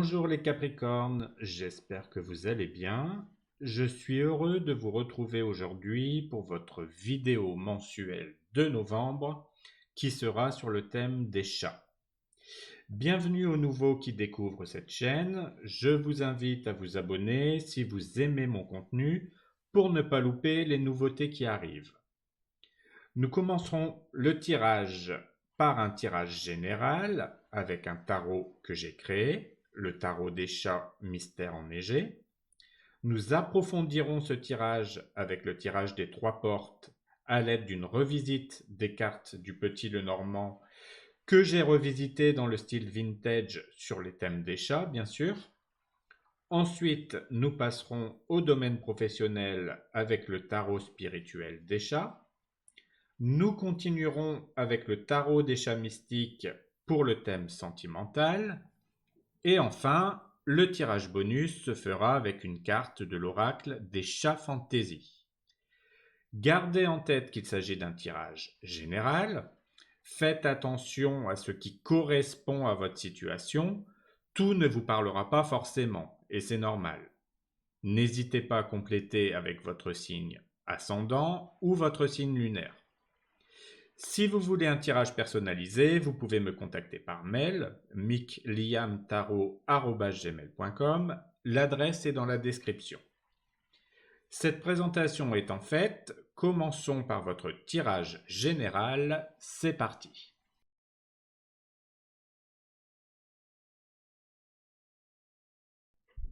Bonjour les Capricornes, j'espère que vous allez bien. Je suis heureux de vous retrouver aujourd'hui pour votre vidéo mensuelle de novembre qui sera sur le thème des chats. Bienvenue aux nouveaux qui découvrent cette chaîne. Je vous invite à vous abonner si vous aimez mon contenu pour ne pas louper les nouveautés qui arrivent. Nous commencerons le tirage par un tirage général avec un tarot que j'ai créé, le tarot des chats mystère enneigé. Nous approfondirons ce tirage avec le tirage des 3 portes à l'aide d'une revisite des cartes du Petit Lenormand que j'ai revisité dans le style vintage sur les thèmes des chats, bien sûr. Ensuite, nous passerons au domaine professionnel avec le tarot spirituel des chats. Nous continuerons avec le tarot des chats mystiques pour le thème sentimental. Et enfin, le tirage bonus se fera avec une carte de l'oracle des chats fantasy. Gardez en tête qu'il s'agit d'un tirage général. Faites attention à ce qui correspond à votre situation. Tout ne vous parlera pas forcément, et c'est normal. N'hésitez pas à compléter avec votre signe ascendant ou votre signe lunaire. Si vous voulez un tirage personnalisé, vous pouvez me contacter par mail micliamtarot@gmail.com. L'adresse est dans la description. Cette présentation étant faite, commençons par votre tirage général. C'est parti.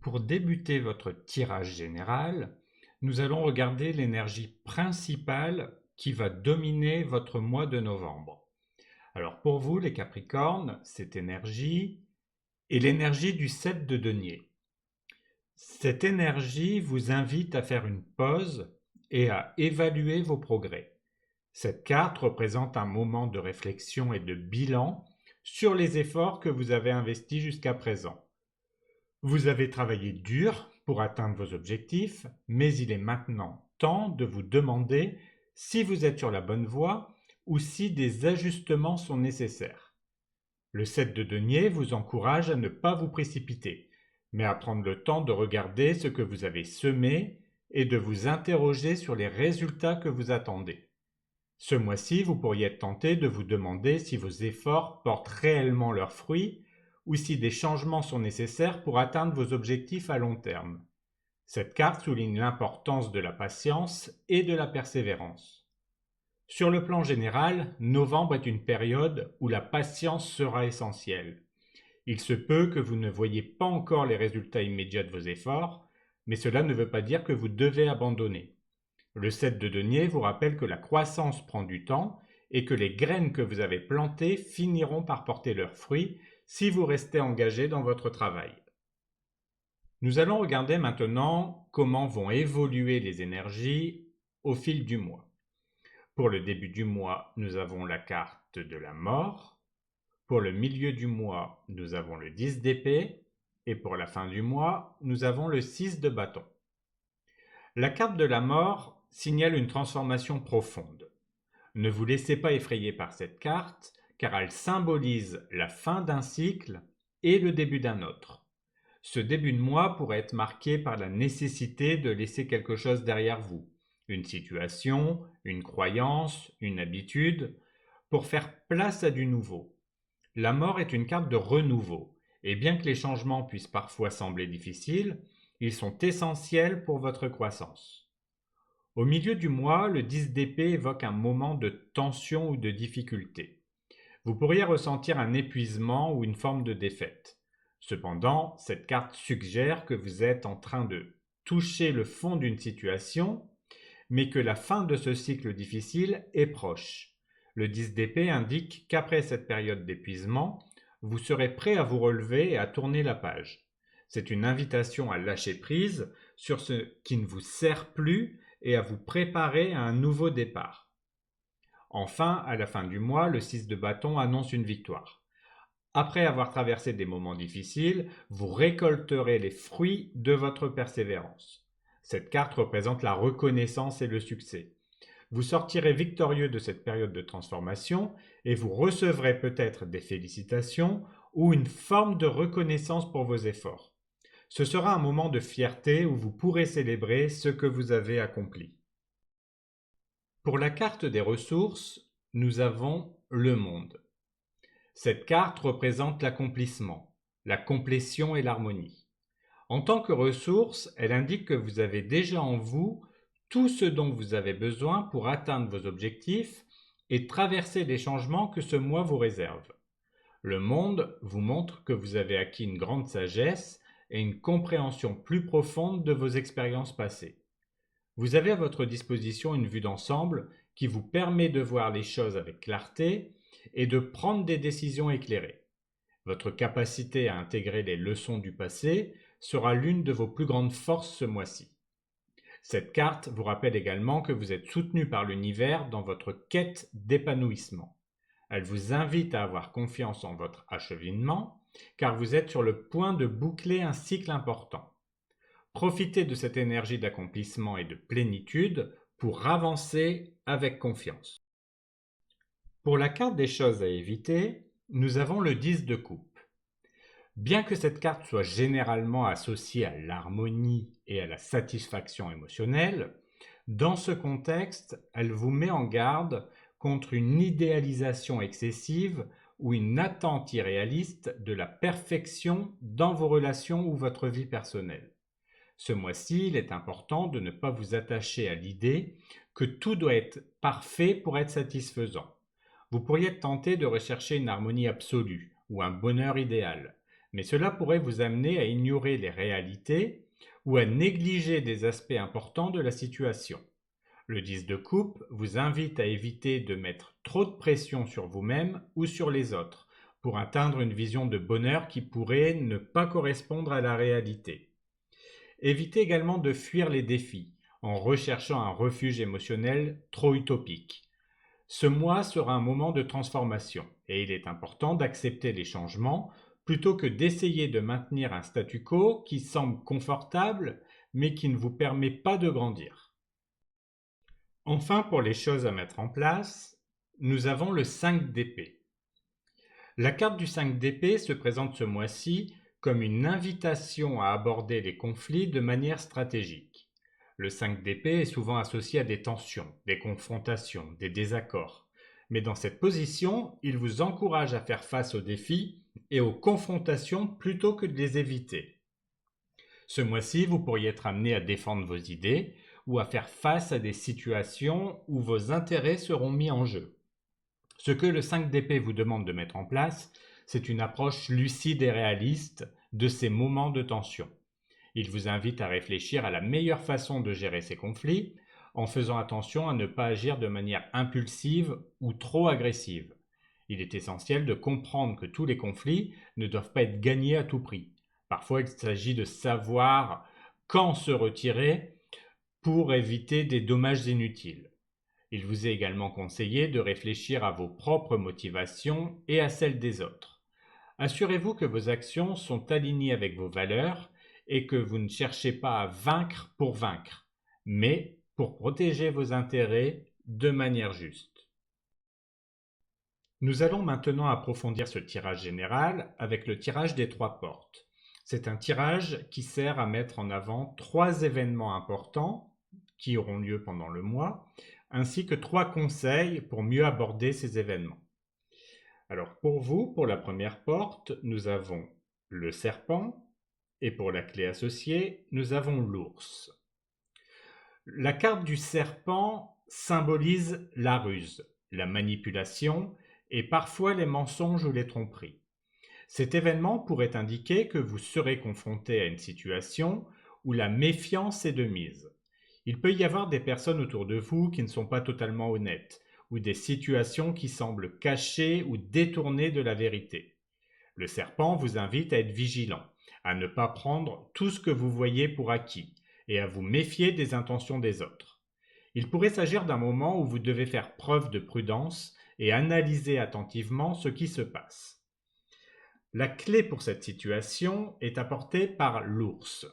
Pour débuter votre tirage général, nous allons regarder l'énergie principale qui va dominer votre mois de novembre. Alors pour vous, les Capricornes, cette énergie est l'énergie du 7 de denier. Cette énergie vous invite à faire une pause et à évaluer vos progrès. Cette carte représente un moment de réflexion et de bilan sur les efforts que vous avez investis jusqu'à présent. Vous avez travaillé dur pour atteindre vos objectifs, mais il est maintenant temps de vous demander si vous êtes sur la bonne voie ou si des ajustements sont nécessaires. Le 7 de denier vous encourage à ne pas vous précipiter, mais à prendre le temps de regarder ce que vous avez semé et de vous interroger sur les résultats que vous attendez. Ce mois-ci, vous pourriez être tenté de vous demander si vos efforts portent réellement leurs fruits ou si des changements sont nécessaires pour atteindre vos objectifs à long terme. Cette carte souligne l'importance de la patience et de la persévérance. Sur le plan général, novembre est une période où la patience sera essentielle. Il se peut que vous ne voyiez pas encore les résultats immédiats de vos efforts, mais cela ne veut pas dire que vous devez abandonner. Le 7 de denier vous rappelle que la croissance prend du temps et que les graines que vous avez plantées finiront par porter leurs fruits si vous restez engagé dans votre travail. Nous allons regarder maintenant comment vont évoluer les énergies au fil du mois. Pour le début du mois, nous avons la carte de la mort. Pour le milieu du mois, nous avons le 10 d'épée. Et pour la fin du mois, nous avons le 6 de bâton. La carte de la mort signale une transformation profonde. Ne vous laissez pas effrayer par cette carte, car elle symbolise la fin d'un cycle et le début d'un autre. Ce début de mois pourrait être marqué par la nécessité de laisser quelque chose derrière vous, une situation, une croyance, une habitude, pour faire place à du nouveau. La mort est une carte de renouveau, et bien que les changements puissent parfois sembler difficiles, ils sont essentiels pour votre croissance. Au milieu du mois, le 10 d'épée évoque un moment de tension ou de difficulté. Vous pourriez ressentir un épuisement ou une forme de défaite. Cependant, cette carte suggère que vous êtes en train de toucher le fond d'une situation, mais que la fin de ce cycle difficile est proche. Le 10 d'épée indique qu'après cette période d'épuisement, vous serez prêt à vous relever et à tourner la page. C'est une invitation à lâcher prise sur ce qui ne vous sert plus et à vous préparer à un nouveau départ. Enfin, à la fin du mois, le 6 de bâton annonce une victoire. Après avoir traversé des moments difficiles, vous récolterez les fruits de votre persévérance. Cette carte représente la reconnaissance et le succès. Vous sortirez victorieux de cette période de transformation et vous recevrez peut-être des félicitations ou une forme de reconnaissance pour vos efforts. Ce sera un moment de fierté où vous pourrez célébrer ce que vous avez accompli. Pour la carte des ressources, nous avons le monde. Cette carte représente l'accomplissement, la complétion et l'harmonie. En tant que ressource, elle indique que vous avez déjà en vous tout ce dont vous avez besoin pour atteindre vos objectifs et traverser les changements que ce mois vous réserve. Le monde vous montre que vous avez acquis une grande sagesse et une compréhension plus profonde de vos expériences passées. Vous avez à votre disposition une vue d'ensemble qui vous permet de voir les choses avec clarté et de prendre des décisions éclairées. Votre capacité à intégrer les leçons du passé sera l'une de vos plus grandes forces ce mois-ci. Cette carte vous rappelle également que vous êtes soutenu par l'univers dans votre quête d'épanouissement. Elle vous invite à avoir confiance en votre acheminement, car vous êtes sur le point de boucler un cycle important. Profitez de cette énergie d'accomplissement et de plénitude pour avancer avec confiance. Pour la carte des choses à éviter, nous avons le 10 de coupe. Bien que cette carte soit généralement associée à l'harmonie et à la satisfaction émotionnelle, dans ce contexte, elle vous met en garde contre une idéalisation excessive ou une attente irréaliste de la perfection dans vos relations ou votre vie personnelle. Ce mois-ci, il est important de ne pas vous attacher à l'idée que tout doit être parfait pour être satisfaisant. Vous pourriez être tenté de rechercher une harmonie absolue ou un bonheur idéal, mais cela pourrait vous amener à ignorer les réalités ou à négliger des aspects importants de la situation. Le 10 de coupe vous invite à éviter de mettre trop de pression sur vous-même ou sur les autres pour atteindre une vision de bonheur qui pourrait ne pas correspondre à la réalité. Évitez également de fuir les défis en recherchant un refuge émotionnel trop utopique. Ce mois sera un moment de transformation et il est important d'accepter les changements plutôt que d'essayer de maintenir un statu quo qui semble confortable mais qui ne vous permet pas de grandir. Enfin, pour les choses à mettre en place, nous avons le 5 d'épée. La carte du 5 d'épée se présente ce mois-ci comme une invitation à aborder les conflits de manière stratégique. Le 5 d'épée est souvent associé à des tensions, des confrontations, des désaccords. Mais dans cette position, il vous encourage à faire face aux défis et aux confrontations plutôt que de les éviter. Ce mois-ci, vous pourriez être amené à défendre vos idées ou à faire face à des situations où vos intérêts seront mis en jeu. Ce que le 5 d'épée vous demande de mettre en place, c'est une approche lucide et réaliste de ces moments de tension. Il vous invite à réfléchir à la meilleure façon de gérer ces conflits en faisant attention à ne pas agir de manière impulsive ou trop agressive. Il est essentiel de comprendre que tous les conflits ne doivent pas être gagnés à tout prix. Parfois, il s'agit de savoir quand se retirer pour éviter des dommages inutiles. Il vous est également conseillé de réfléchir à vos propres motivations et à celles des autres. Assurez-vous que vos actions sont alignées avec vos valeurs et que vous ne cherchez pas à vaincre pour vaincre, mais pour protéger vos intérêts de manière juste. Nous allons maintenant approfondir ce tirage général avec le tirage des 3 portes. C'est un tirage qui sert à mettre en avant 3 événements importants qui auront lieu pendant le mois, ainsi que 3 conseils pour mieux aborder ces événements. Alors pour vous, pour la première porte, nous avons le serpent et pour la clé associée, nous avons l'ours. La carte du serpent symbolise la ruse, la manipulation et parfois les mensonges ou les tromperies. Cet événement pourrait indiquer que vous serez confronté à une situation où la méfiance est de mise. Il peut y avoir des personnes autour de vous qui ne sont pas totalement honnêtes, ou des situations qui semblent cachées ou détournées de la vérité. Le serpent vous invite à être vigilant, à ne pas prendre tout ce que vous voyez pour acquis, et à vous méfier des intentions des autres. Il pourrait s'agir d'un moment où vous devez faire preuve de prudence et analyser attentivement ce qui se passe. La clé pour cette situation est apportée par l'ours.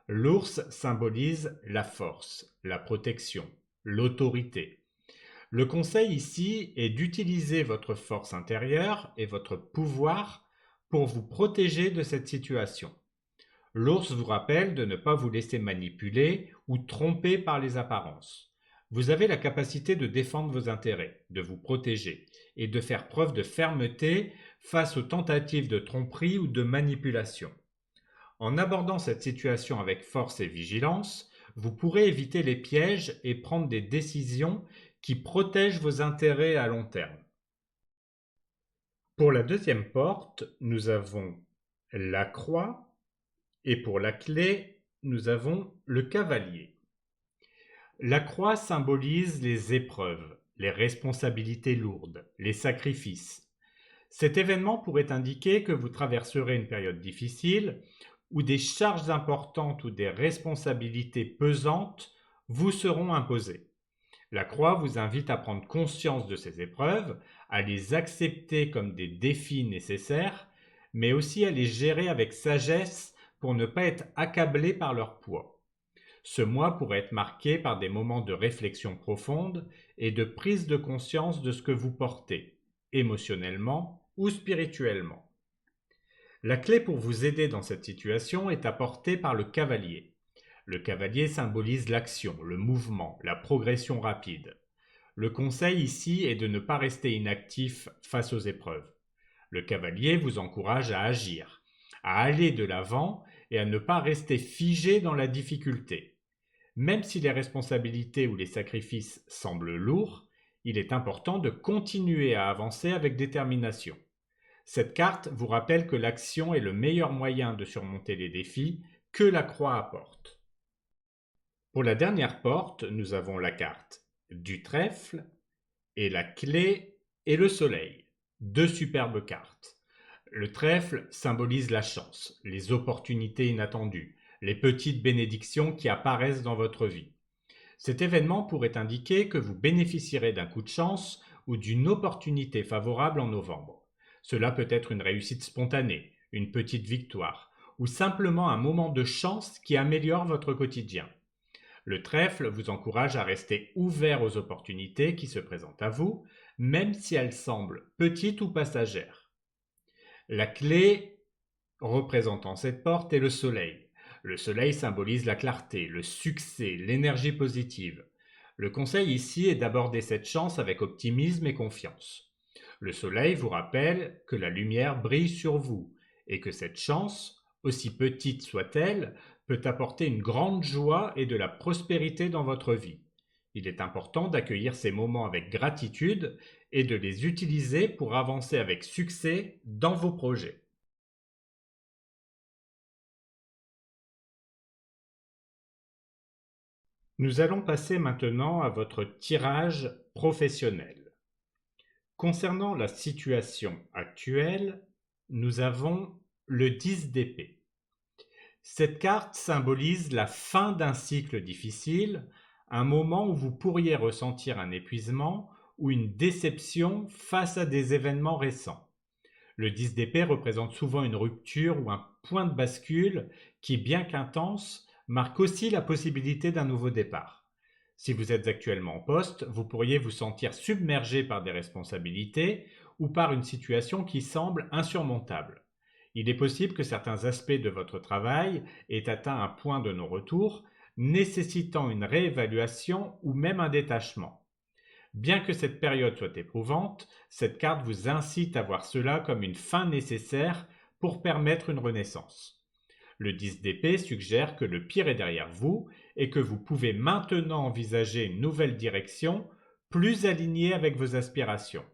L'ours symbolise la force, la protection, l'autorité. Le conseil ici est d'utiliser votre force intérieure et votre pouvoir pour vous protéger de cette situation. L'ours vous rappelle de ne pas vous laisser manipuler ou tromper par les apparences. Vous avez la capacité de défendre vos intérêts, de vous protéger et de faire preuve de fermeté face aux tentatives de tromperie ou de manipulation. En abordant cette situation avec force et vigilance, vous pourrez éviter les pièges et prendre des décisions qui protègent vos intérêts à long terme. Pour la deuxième porte, nous avons la croix et pour la clé, nous avons le cavalier. La croix symbolise les épreuves, les responsabilités lourdes, les sacrifices. Cet événement pourrait indiquer que vous traverserez une période difficile où des charges importantes ou des responsabilités pesantes vous seront imposées. La croix vous invite à prendre conscience de ces épreuves, à les accepter comme des défis nécessaires, mais aussi à les gérer avec sagesse pour ne pas être accablé par leur poids. Ce mois pourrait être marqué par des moments de réflexion profonde et de prise de conscience de ce que vous portez, émotionnellement ou spirituellement. La clé pour vous aider dans cette situation est apportée par le cavalier. Le cavalier symbolise l'action, le mouvement, la progression rapide. Le conseil ici est de ne pas rester inactif face aux épreuves. Le cavalier vous encourage à agir, à aller de l'avant et à ne pas rester figé dans la difficulté. Même si les responsabilités ou les sacrifices semblent lourds, il est important de continuer à avancer avec détermination. Cette carte vous rappelle que l'action est le meilleur moyen de surmonter les défis que la croix apporte. Pour la dernière porte, nous avons la carte du trèfle et la clé et le soleil. Deux superbes cartes. Le trèfle symbolise la chance, les opportunités inattendues, les petites bénédictions qui apparaissent dans votre vie. Cet événement pourrait indiquer que vous bénéficierez d'un coup de chance ou d'une opportunité favorable en novembre. Cela peut être une réussite spontanée, une petite victoire, ou simplement un moment de chance qui améliore votre quotidien. Le trèfle vous encourage à rester ouvert aux opportunités qui se présentent à vous, même si elles semblent petites ou passagères. La clé représentant cette porte est le soleil. Le soleil symbolise la clarté, le succès, l'énergie positive. Le conseil ici est d'aborder cette chance avec optimisme et confiance. Le soleil vous rappelle que la lumière brille sur vous et que cette chance, aussi petite soit-elle, peut apporter une grande joie et de la prospérité dans votre vie. Il est important d'accueillir ces moments avec gratitude et de les utiliser pour avancer avec succès dans vos projets. Nous allons passer maintenant à votre tirage professionnel. Concernant la situation actuelle, nous avons le 10 d'épée. Cette carte symbolise la fin d'un cycle difficile, un moment où vous pourriez ressentir un épuisement ou une déception face à des événements récents. Le 10 d'épée représente souvent une rupture ou un point de bascule qui, bien qu'intense, marque aussi la possibilité d'un nouveau départ. Si vous êtes actuellement en poste, vous pourriez vous sentir submergé par des responsabilités ou par une situation qui semble insurmontable. Il est possible que certains aspects de votre travail aient atteint un point de non-retour, nécessitant une réévaluation ou même un détachement. Bien que cette période soit éprouvante, cette carte vous incite à voir cela comme une fin nécessaire pour permettre une renaissance. Le 10 d'épée suggère que le pire est derrière vous et que vous pouvez maintenant envisager une nouvelle direction plus alignée avec vos aspirations.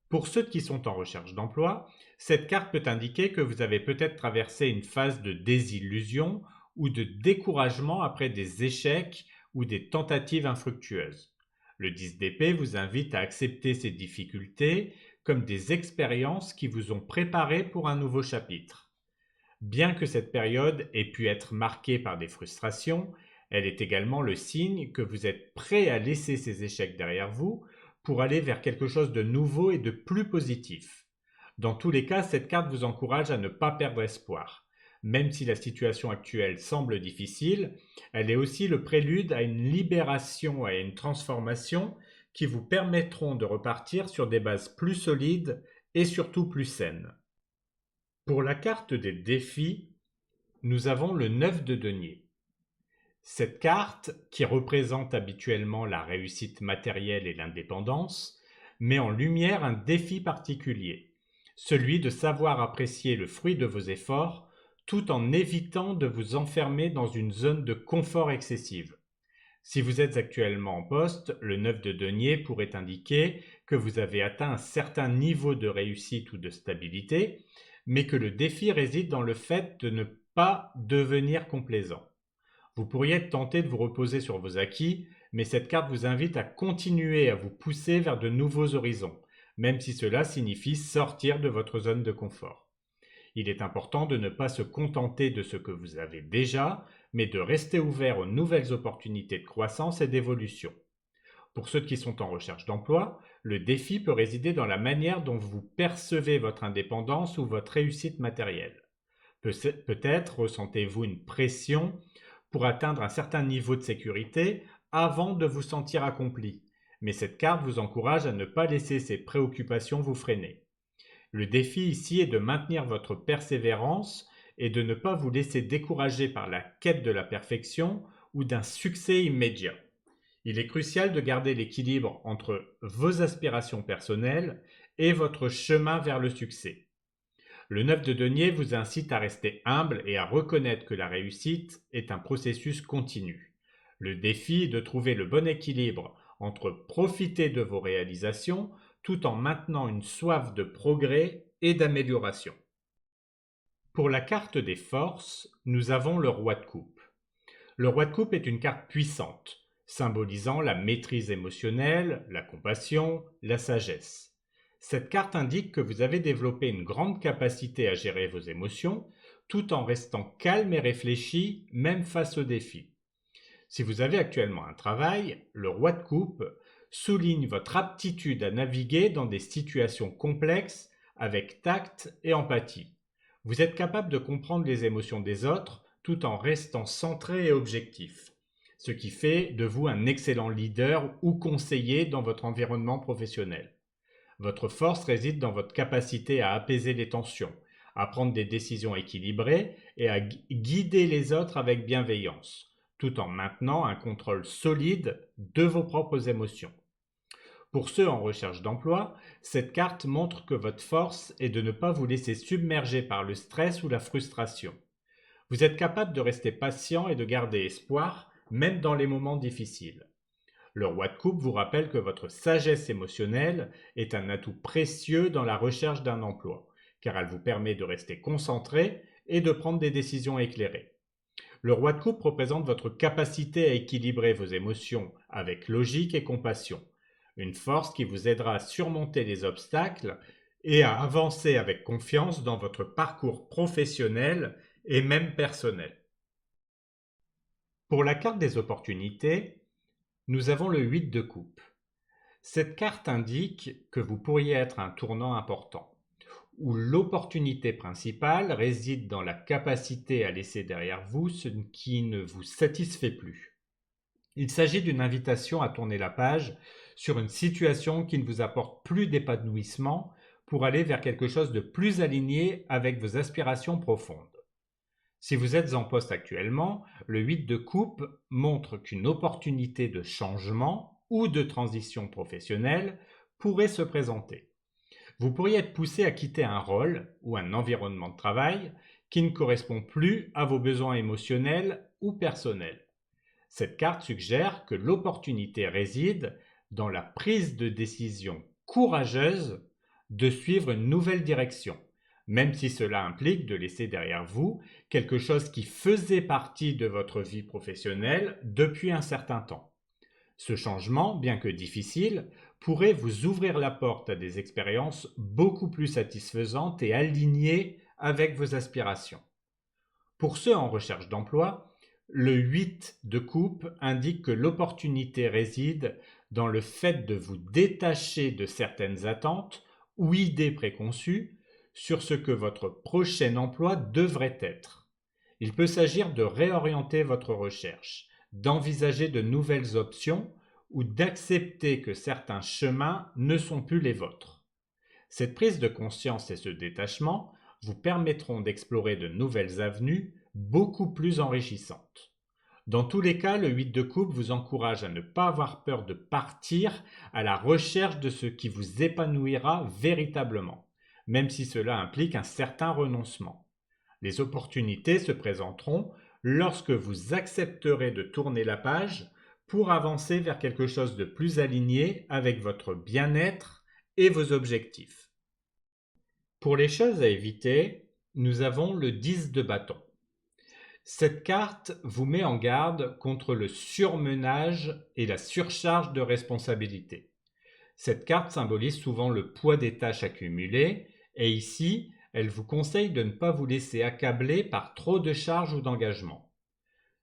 Pour ceux qui sont en recherche d'emploi, cette carte peut indiquer que vous avez peut-être traversé une phase de désillusion ou de découragement après des échecs ou des tentatives infructueuses. Le 10 d'épée vous invite à accepter ces difficultés comme des expériences qui vous ont préparé pour un nouveau chapitre. Bien que cette période ait pu être marquée par des frustrations, elle est également le signe que vous êtes prêt à laisser ces échecs derrière vous pour aller vers quelque chose de nouveau et de plus positif. Dans tous les cas, cette carte vous encourage à ne pas perdre espoir. Même si la situation actuelle semble difficile, elle est aussi le prélude à une libération et à une transformation qui vous permettront de repartir sur des bases plus solides et surtout plus saines. Pour la carte des défis, nous avons le 9 de denier. Cette carte, qui représente habituellement la réussite matérielle et l'indépendance, met en lumière un défi particulier, celui de savoir apprécier le fruit de vos efforts tout en évitant de vous enfermer dans une zone de confort excessive. Si vous êtes actuellement en poste, le 9 de denier pourrait indiquer que vous avez atteint un certain niveau de réussite ou de stabilité, mais que le défi réside dans le fait de ne pas devenir complaisant. Vous pourriez être tenté de vous reposer sur vos acquis, mais cette carte vous invite à continuer à vous pousser vers de nouveaux horizons, même si cela signifie sortir de votre zone de confort. Il est important de ne pas se contenter de ce que vous avez déjà, mais de rester ouvert aux nouvelles opportunités de croissance et d'évolution. Pour ceux qui sont en recherche d'emploi, le défi peut résider dans la manière dont vous percevez votre indépendance ou votre réussite matérielle. Peut-être ressentez-vous une pression pour atteindre un certain niveau de sécurité avant de vous sentir accompli, mais cette carte vous encourage à ne pas laisser ces préoccupations vous freiner. Le défi ici est de maintenir votre persévérance et de ne pas vous laisser décourager par la quête de la perfection ou d'un succès immédiat. Il est crucial de garder l'équilibre entre vos aspirations personnelles et votre chemin vers le succès. Le 9 de denier vous incite à rester humble et à reconnaître que la réussite est un processus continu. Le défi est de trouver le bon équilibre entre profiter de vos réalisations tout en maintenant une soif de progrès et d'amélioration. Pour la carte des forces, nous avons le roi de coupe. Le roi de coupe est une carte puissante, symbolisant la maîtrise émotionnelle, la compassion, la sagesse. Cette carte indique que vous avez développé une grande capacité à gérer vos émotions, tout en restant calme et réfléchi, même face aux défis. Si vous avez actuellement un travail, le roi de coupe souligne votre aptitude à naviguer dans des situations complexes avec tact et empathie. Vous êtes capable de comprendre les émotions des autres tout en restant centré et objectif, ce qui fait de vous un excellent leader ou conseiller dans votre environnement professionnel. Votre force réside dans votre capacité à apaiser les tensions, à prendre des décisions équilibrées et à guider les autres avec bienveillance, tout en maintenant un contrôle solide de vos propres émotions. Pour ceux en recherche d'emploi, cette carte montre que votre force est de ne pas vous laisser submerger par le stress ou la frustration. Vous êtes capable de rester patient et de garder espoir, même dans les moments difficiles. Le roi de coupe vous rappelle que votre sagesse émotionnelle est un atout précieux dans la recherche d'un emploi, car elle vous permet de rester concentré et de prendre des décisions éclairées. Le roi de coupe représente votre capacité à équilibrer vos émotions avec logique et compassion, une force qui vous aidera à surmonter les obstacles et à avancer avec confiance dans votre parcours professionnel et même personnel. Pour la carte des opportunités, nous avons le 8 de coupe. Cette carte indique que vous pourriez être à un tournant important, où l'opportunité principale réside dans la capacité à laisser derrière vous ce qui ne vous satisfait plus. Il s'agit d'une invitation à tourner la page sur une situation qui ne vous apporte plus d'épanouissement pour aller vers quelque chose de plus aligné avec vos aspirations profondes. Si vous êtes en poste actuellement, le 8 de coupe montre qu'une opportunité de changement ou de transition professionnelle pourrait se présenter. Vous pourriez être poussé à quitter un rôle ou un environnement de travail qui ne correspond plus à vos besoins émotionnels ou personnels. Cette carte suggère que l'opportunité réside dans la prise de décision courageuse de suivre une nouvelle direction, même si cela implique de laisser derrière vous quelque chose qui faisait partie de votre vie professionnelle depuis un certain temps. Ce changement, bien que difficile, pourrait vous ouvrir la porte à des expériences beaucoup plus satisfaisantes et alignées avec vos aspirations. Pour ceux en recherche d'emploi, le 8 de coupe indique que l'opportunité réside dans le fait de vous détacher de certaines attentes ou idées préconçues sur ce que votre prochain emploi devrait être. Il peut s'agir de réorienter votre recherche, d'envisager de nouvelles options ou d'accepter que certains chemins ne sont plus les vôtres. Cette prise de conscience et ce détachement vous permettront d'explorer de nouvelles avenues beaucoup plus enrichissantes. Dans tous les cas, le 8 de coupe vous encourage à ne pas avoir peur de partir à la recherche de ce qui vous épanouira véritablement, même si cela implique un certain renoncement. Les opportunités se présenteront lorsque vous accepterez de tourner la page pour avancer vers quelque chose de plus aligné avec votre bien-être et vos objectifs. Pour les choses à éviter, nous avons le 10 de bâton. Cette carte vous met en garde contre le surmenage et la surcharge de responsabilités. Cette carte symbolise souvent le poids des tâches accumulées et ici, elle vous conseille de ne pas vous laisser accabler par trop de charges ou d'engagements.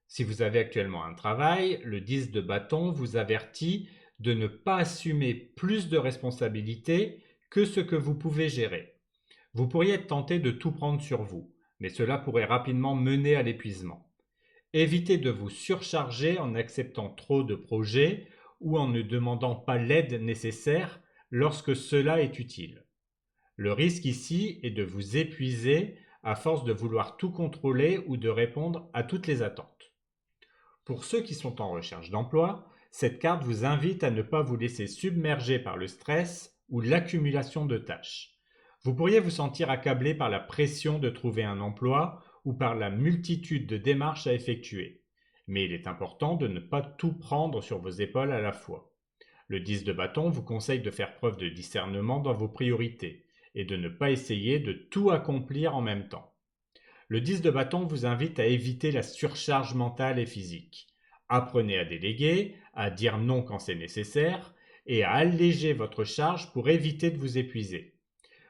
Si vous avez actuellement un travail, le 10 de bâton vous avertit de ne pas assumer plus de responsabilités que ce que vous pouvez gérer. Vous pourriez être tenté de tout prendre sur vous, mais cela pourrait rapidement mener à l'épuisement. Évitez de vous surcharger en acceptant trop de projets ou en ne demandant pas l'aide nécessaire lorsque cela est utile. Le risque ici est de vous épuiser à force de vouloir tout contrôler ou de répondre à toutes les attentes. Pour ceux qui sont en recherche d'emploi, cette carte vous invite à ne pas vous laisser submerger par le stress ou l'accumulation de tâches. Vous pourriez vous sentir accablé par la pression de trouver un emploi ou par la multitude de démarches à effectuer. Mais il est important de ne pas tout prendre sur vos épaules à la fois. Le 10 de bâton vous conseille de faire preuve de discernement dans vos priorités et de ne pas essayer de tout accomplir en même temps. Le 10 de bâton vous invite à éviter la surcharge mentale et physique. Apprenez à déléguer, à dire non quand c'est nécessaire et à alléger votre charge pour éviter de vous épuiser.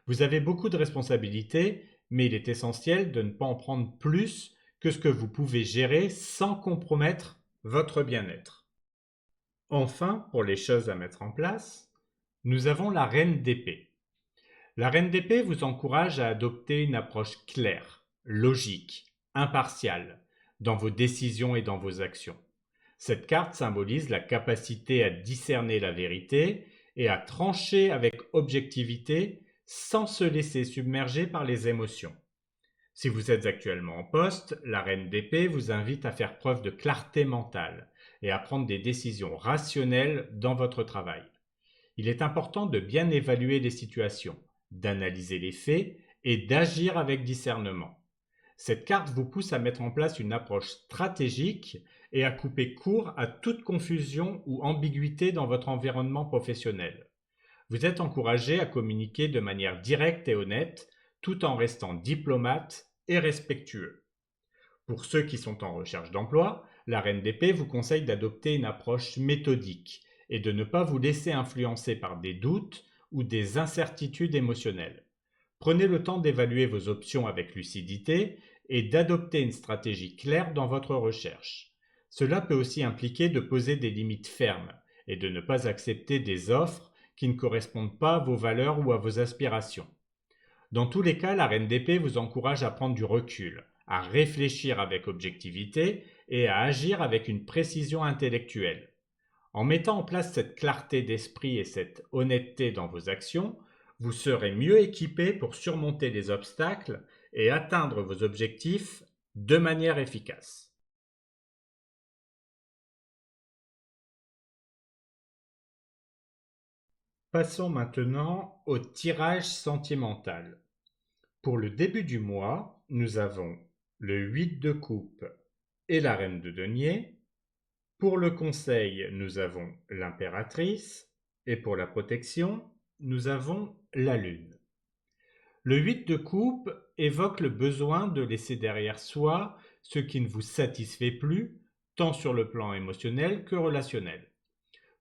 Vous avez beaucoup de responsabilités, mais il est essentiel de ne pas en prendre plus que ce que vous pouvez gérer sans compromettre votre bien-être. Enfin, pour les choses à mettre en place, nous avons la reine d'épée. La reine d'épée vous encourage à adopter une approche claire, logique, impartiale dans vos décisions et dans vos actions. Cette carte symbolise la capacité à discerner la vérité et à trancher avec objectivité sans se laisser submerger par les émotions. Si vous êtes actuellement en poste, la reine d'épée vous invite à faire preuve de clarté mentale et à prendre des décisions rationnelles dans votre travail. Il est important de bien évaluer les situations, d'analyser les faits et d'agir avec discernement. Cette carte vous pousse à mettre en place une approche stratégique et à couper court à toute confusion ou ambiguïté dans votre environnement professionnel. Vous êtes encouragé à communiquer de manière directe et honnête, tout en restant diplomate et respectueux. Pour ceux qui sont en recherche d'emploi, la reine d'épée vous conseille d'adopter une approche méthodique et de ne pas vous laisser influencer par des doutes ou des incertitudes émotionnelles. Prenez le temps d'évaluer vos options avec lucidité et d'adopter une stratégie claire dans votre recherche. Cela peut aussi impliquer de poser des limites fermes et de ne pas accepter des offres qui ne correspondent pas à vos valeurs ou à vos aspirations. Dans tous les cas, la reine d'épée vous encourage à prendre du recul, à réfléchir avec objectivité et à agir avec une précision intellectuelle. En mettant en place cette clarté d'esprit et cette honnêteté dans vos actions, vous serez mieux équipé pour surmonter les obstacles et atteindre vos objectifs de manière efficace. Passons maintenant au tirage sentimental. Pour le début du mois, nous avons le 8 de coupe et la reine de denier. Pour le conseil, nous avons l'impératrice et pour la protection, nous avons la lune. Le 8 de coupe évoque le besoin de laisser derrière soi ce qui ne vous satisfait plus, tant sur le plan émotionnel que relationnel.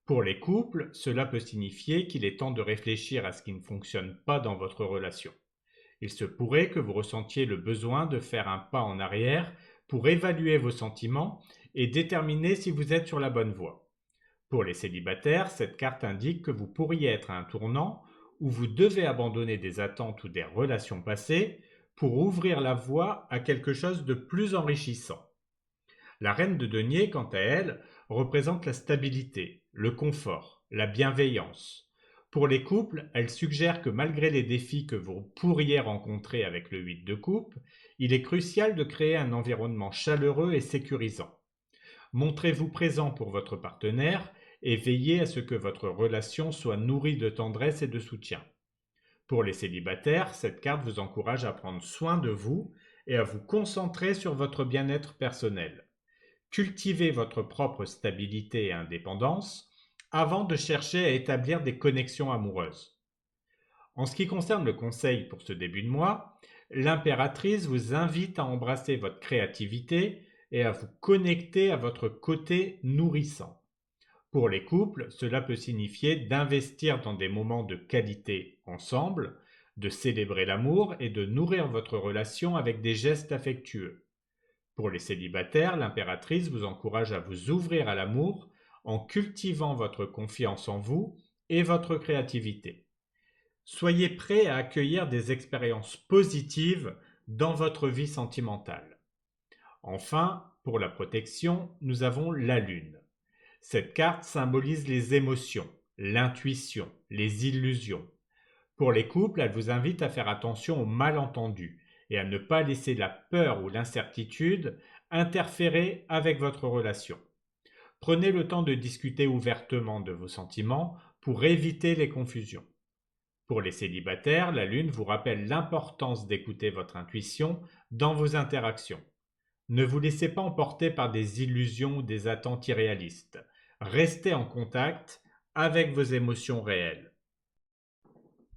Pour les couples, cela peut signifier qu'il est temps de réfléchir à ce qui ne fonctionne pas dans votre relation. Il se pourrait que vous ressentiez le besoin de faire un pas en arrière pour évaluer vos sentiments et déterminer si vous êtes sur la bonne voie. Pour les célibataires, cette carte indique que vous pourriez être à un tournant où vous devez abandonner des attentes ou des relations passées pour ouvrir la voie à quelque chose de plus enrichissant. La reine de denier, quant à elle, représente la stabilité, le confort, la bienveillance. Pour les couples, elle suggère que malgré les défis que vous pourriez rencontrer avec le 8 de coupe, il est crucial de créer un environnement chaleureux et sécurisant. Montrez-vous présent pour votre partenaire et veillez à ce que votre relation soit nourrie de tendresse et de soutien. Pour les célibataires, cette carte vous encourage à prendre soin de vous et à vous concentrer sur votre bien-être personnel. Cultivez votre propre stabilité et indépendance avant de chercher à établir des connexions amoureuses. En ce qui concerne le conseil pour ce début de mois, l'impératrice vous invite à embrasser votre créativité et à vous connecter à votre côté nourrissant. Pour les couples, cela peut signifier d'investir dans des moments de qualité ensemble, de célébrer l'amour et de nourrir votre relation avec des gestes affectueux. Pour les célibataires, l'impératrice vous encourage à vous ouvrir à l'amour en cultivant votre confiance en vous et votre créativité. Soyez prêts à accueillir des expériences positives dans votre vie sentimentale. Enfin, pour la protection, nous avons la Lune. Cette carte symbolise les émotions, l'intuition, les illusions. Pour les couples, elle vous invite à faire attention aux malentendus et à ne pas laisser la peur ou l'incertitude interférer avec votre relation. Prenez le temps de discuter ouvertement de vos sentiments pour éviter les confusions. Pour les célibataires, la Lune vous rappelle l'importance d'écouter votre intuition dans vos interactions. Ne vous laissez pas emporter par des illusions ou des attentes irréalistes. Restez en contact avec vos émotions réelles.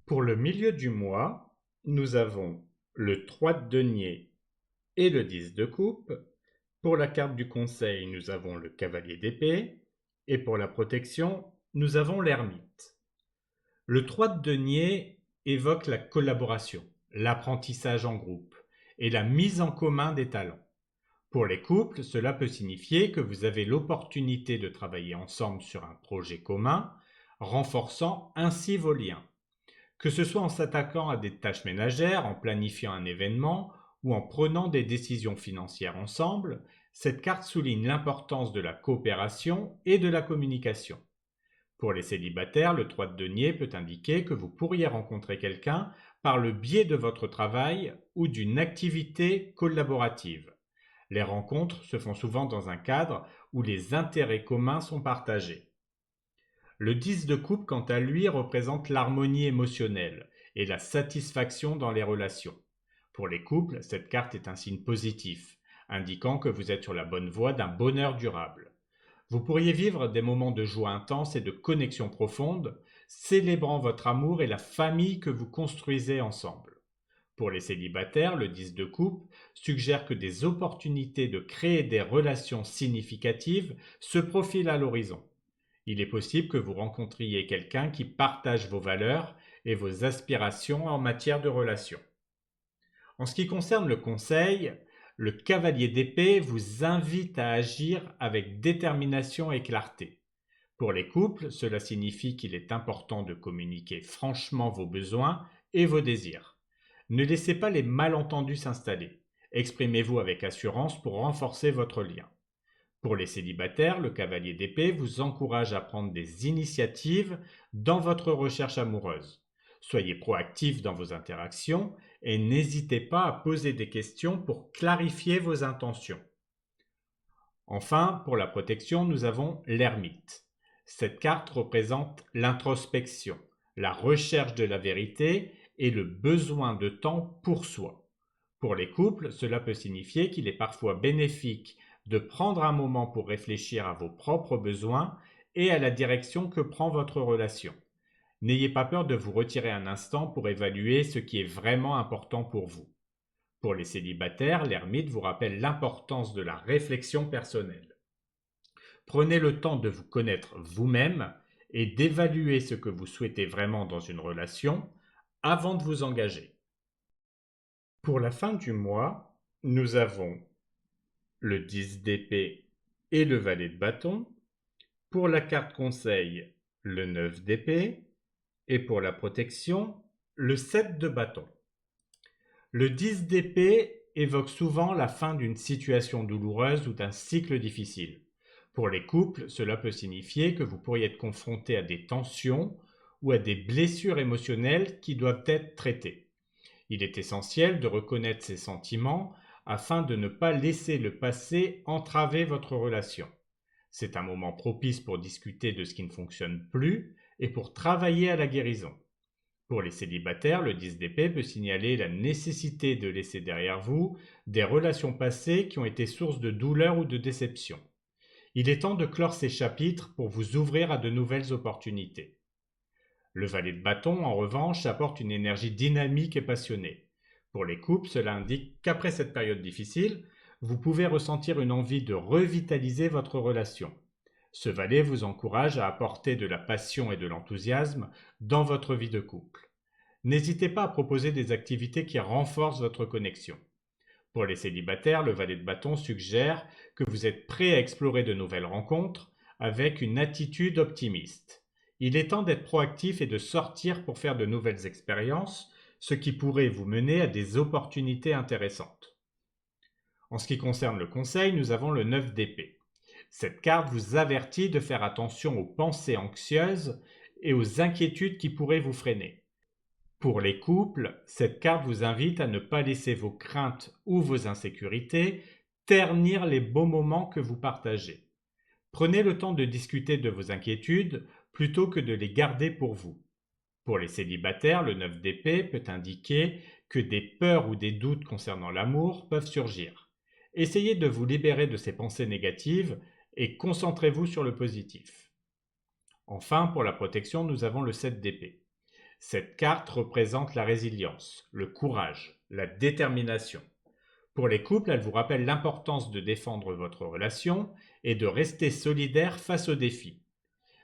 Pour le milieu du mois, nous avons le 3 de denier et le 10 de coupe. Pour la carte du conseil, nous avons le cavalier d'épée. Et pour la protection, nous avons l'ermite. Le 3 de denier évoque la collaboration, l'apprentissage en groupe et la mise en commun des talents. Pour les couples, cela peut signifier que vous avez l'opportunité de travailler ensemble sur un projet commun, renforçant ainsi vos liens. Que ce soit en s'attaquant à des tâches ménagères, en planifiant un événement ou en prenant des décisions financières ensemble, cette carte souligne l'importance de la coopération et de la communication. Pour les célibataires, le 3 de denier peut indiquer que vous pourriez rencontrer quelqu'un par le biais de votre travail ou d'une activité collaborative. Les rencontres se font souvent dans un cadre où les intérêts communs sont partagés. Le 10 de coupe, quant à lui, représente l'harmonie émotionnelle et la satisfaction dans les relations. Pour les couples, cette carte est un signe positif, indiquant que vous êtes sur la bonne voie d'un bonheur durable. Vous pourriez vivre des moments de joie intense et de connexion profonde, célébrant votre amour et la famille que vous construisez ensemble. Pour les célibataires, le 10 de coupe suggère que des opportunités de créer des relations significatives se profilent à l'horizon. Il est possible que vous rencontriez quelqu'un qui partage vos valeurs et vos aspirations en matière de relations. En ce qui concerne le conseil, le cavalier d'épée vous invite à agir avec détermination et clarté. Pour les couples, cela signifie qu'il est important de communiquer franchement vos besoins et vos désirs. Ne laissez pas les malentendus s'installer. Exprimez-vous avec assurance pour renforcer votre lien. Pour les célibataires, le cavalier d'épée vous encourage à prendre des initiatives dans votre recherche amoureuse. Soyez proactif dans vos interactions et n'hésitez pas à poser des questions pour clarifier vos intentions. Enfin, pour la protection, nous avons l'ermite. Cette carte représente l'introspection, la recherche de la vérité et le besoin de temps pour soi. Pour les couples, cela peut signifier qu'il est parfois bénéfique de prendre un moment pour réfléchir à vos propres besoins et à la direction que prend votre relation. N'ayez pas peur de vous retirer un instant pour évaluer ce qui est vraiment important pour vous. Pour les célibataires, l'ermite vous rappelle l'importance de la réflexion personnelle. Prenez le temps de vous connaître vous-même et d'évaluer ce que vous souhaitez vraiment dans une relation avant de vous engager. Pour la fin du mois, nous avons le 10 d'épée et le valet de bâton. Pour la carte conseil, le 9 d'épée. Et pour la protection, le 7 de bâton. Le 10 d'épée évoque souvent la fin d'une situation douloureuse ou d'un cycle difficile. Pour les couples, cela peut signifier que vous pourriez être confronté à des tensions ou à des blessures émotionnelles qui doivent être traitées. Il est essentiel de reconnaître ces sentiments afin de ne pas laisser le passé entraver votre relation. C'est un moment propice pour discuter de ce qui ne fonctionne plus et pour travailler à la guérison. Pour les célibataires, le 10 d'épée peut signaler la nécessité de laisser derrière vous des relations passées qui ont été source de douleur ou de déception. Il est temps de clore ces chapitres pour vous ouvrir à de nouvelles opportunités. Le valet de bâton, en revanche, apporte une énergie dynamique et passionnée. Pour les couples, cela indique qu'après cette période difficile, vous pouvez ressentir une envie de revitaliser votre relation. Ce valet vous encourage à apporter de la passion et de l'enthousiasme dans votre vie de couple. N'hésitez pas à proposer des activités qui renforcent votre connexion. Pour les célibataires, le valet de bâton suggère que vous êtes prêt à explorer de nouvelles rencontres avec une attitude optimiste. Il est temps d'être proactif et de sortir pour faire de nouvelles expériences, ce qui pourrait vous mener à des opportunités intéressantes. En ce qui concerne le conseil, nous avons le 9 d'épée. Cette carte vous avertit de faire attention aux pensées anxieuses et aux inquiétudes qui pourraient vous freiner. Pour les couples, cette carte vous invite à ne pas laisser vos craintes ou vos insécurités ternir les beaux moments que vous partagez. Prenez le temps de discuter de vos inquiétudes plutôt que de les garder pour vous. Pour les célibataires, le 9 d'épée peut indiquer que des peurs ou des doutes concernant l'amour peuvent surgir. Essayez de vous libérer de ces pensées négatives et concentrez-vous sur le positif. Enfin, pour la protection, nous avons le 7 d'épée. Cette carte représente la résilience, le courage, la détermination. Pour les couples, elle vous rappelle l'importance de défendre votre relation et de rester solidaire face aux défis.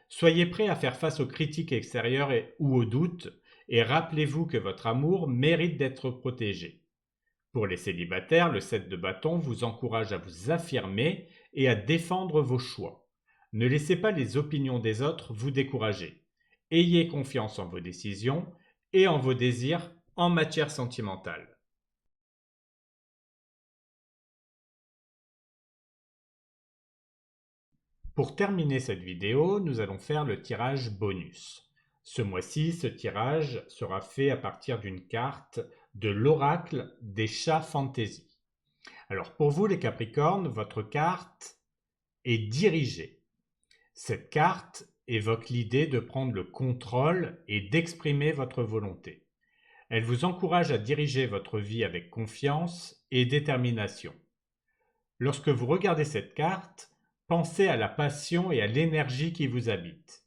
Soyez prêt à faire face aux critiques extérieures ou aux doutes et rappelez-vous que votre amour mérite d'être protégé. Pour les célibataires, le 7 de bâton vous encourage à vous affirmer et à défendre vos choix. Ne laissez pas les opinions des autres vous décourager. Ayez confiance en vos décisions et en vos désirs en matière sentimentale. Pour terminer cette vidéo, nous allons faire le tirage bonus. Ce mois-ci, ce tirage sera fait à partir d'une carte de l'oracle des chats fantasy. Alors pour vous les Capricornes, votre carte est dirigée. Cette carte évoque l'idée de prendre le contrôle et d'exprimer votre volonté. Elle vous encourage à diriger votre vie avec confiance et détermination. Lorsque vous regardez cette carte, pensez à la passion et à l'énergie qui vous habite.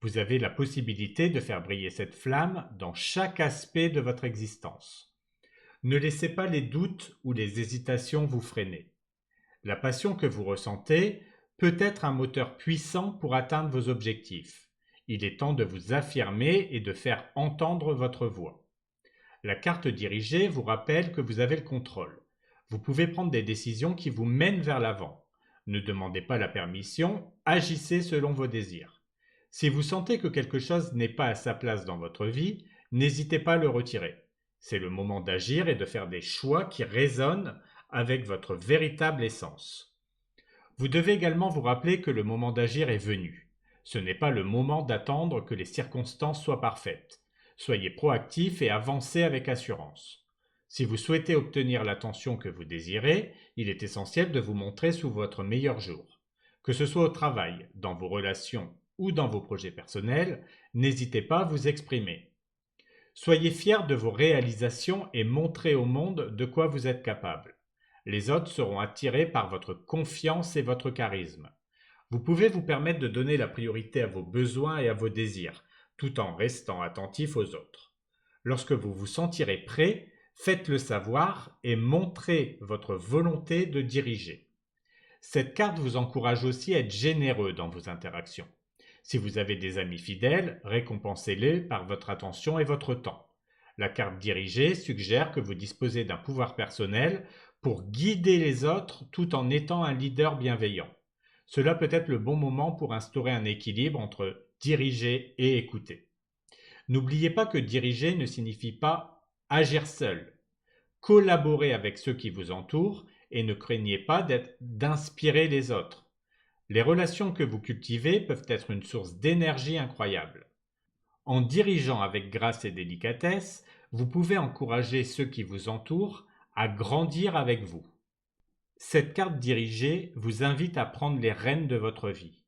Vous avez la possibilité de faire briller cette flamme dans chaque aspect de votre existence. Ne laissez pas les doutes ou les hésitations vous freiner. La passion que vous ressentez peut être un moteur puissant pour atteindre vos objectifs. Il est temps de vous affirmer et de faire entendre votre voix. La carte dirigée vous rappelle que vous avez le contrôle. Vous pouvez prendre des décisions qui vous mènent vers l'avant. Ne demandez pas la permission, agissez selon vos désirs. Si vous sentez que quelque chose n'est pas à sa place dans votre vie, n'hésitez pas à le retirer. C'est le moment d'agir et de faire des choix qui résonnent avec votre véritable essence. Vous devez également vous rappeler que le moment d'agir est venu. Ce n'est pas le moment d'attendre que les circonstances soient parfaites. Soyez proactif et avancez avec assurance. Si vous souhaitez obtenir l'attention que vous désirez, il est essentiel de vous montrer sous votre meilleur jour. Que ce soit au travail, dans vos relations ou dans vos projets personnels, n'hésitez pas à vous exprimer. Soyez fiers de vos réalisations et montrez au monde de quoi vous êtes capable. Les autres seront attirés par votre confiance et votre charisme. Vous pouvez vous permettre de donner la priorité à vos besoins et à vos désirs, tout en restant attentif aux autres. Lorsque vous vous sentirez prêt, faites-le savoir et montrez votre volonté de diriger. Cette carte vous encourage aussi à être généreux dans vos interactions. Si vous avez des amis fidèles, récompensez-les par votre attention et votre temps. La carte dirigée suggère que vous disposez d'un pouvoir personnel pour guider les autres tout en étant un leader bienveillant. Cela peut être le bon moment pour instaurer un équilibre entre diriger et écouter. N'oubliez pas que diriger ne signifie pas agir seul. Collaborez avec ceux qui vous entourent et ne craignez pas d'inspirer les autres. Les relations que vous cultivez peuvent être une source d'énergie incroyable. En dirigeant avec grâce et délicatesse, vous pouvez encourager ceux qui vous entourent à grandir avec vous. Cette carte dirigée vous invite à prendre les rênes de votre vie.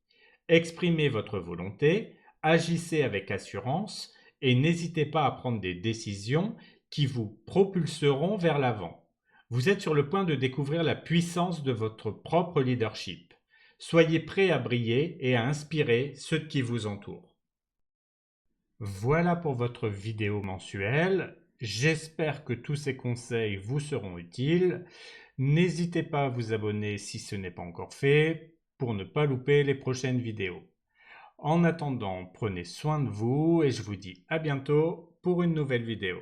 Exprimez votre volonté, agissez avec assurance et n'hésitez pas à prendre des décisions qui vous propulseront vers l'avant. Vous êtes sur le point de découvrir la puissance de votre propre leadership. Soyez prêt à briller et à inspirer ceux qui vous entourent. Voilà pour votre vidéo mensuelle. J'espère que tous ces conseils vous seront utiles. N'hésitez pas à vous abonner si ce n'est pas encore fait pour ne pas louper les prochaines vidéos. En attendant, prenez soin de vous et je vous dis à bientôt pour une nouvelle vidéo.